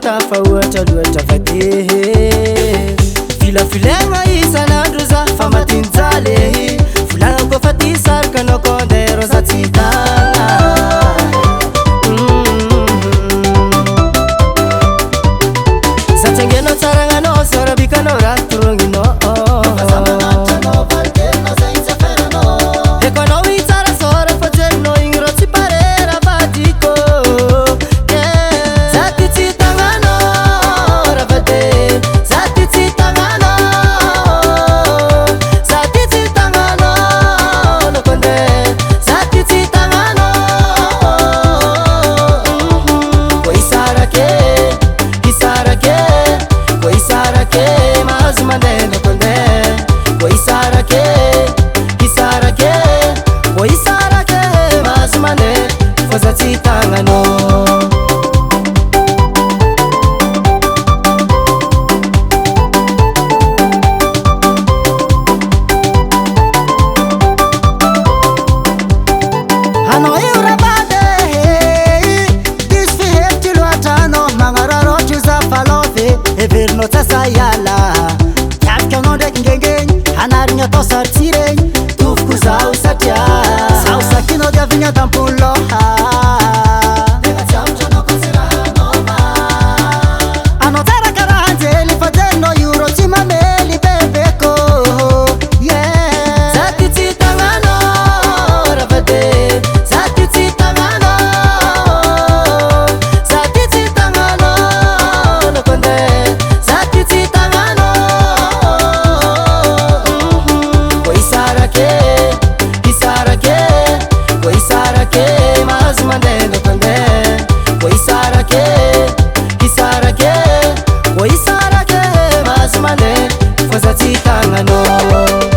tafa oatra loatra fate filafilagna isan'andro za fa matinjaly volagna koa fa ty sarika anao koa andeha rô za tsy tagna satsangenao tsaragnanao sorabikanao raha toronginao Yala Yaka no dek ngengeng Hanarinya to sartireng Tufku zau satya Zau sakino dia vinya tampulo Dega zamcha no konsera nova Ano tara karanjeli Fadeno yuro chima meli bebeko Yeah Zati titangano Ravade Zati titangano Zati titangano Lokonde Foi Sara que mas mane foi a titangano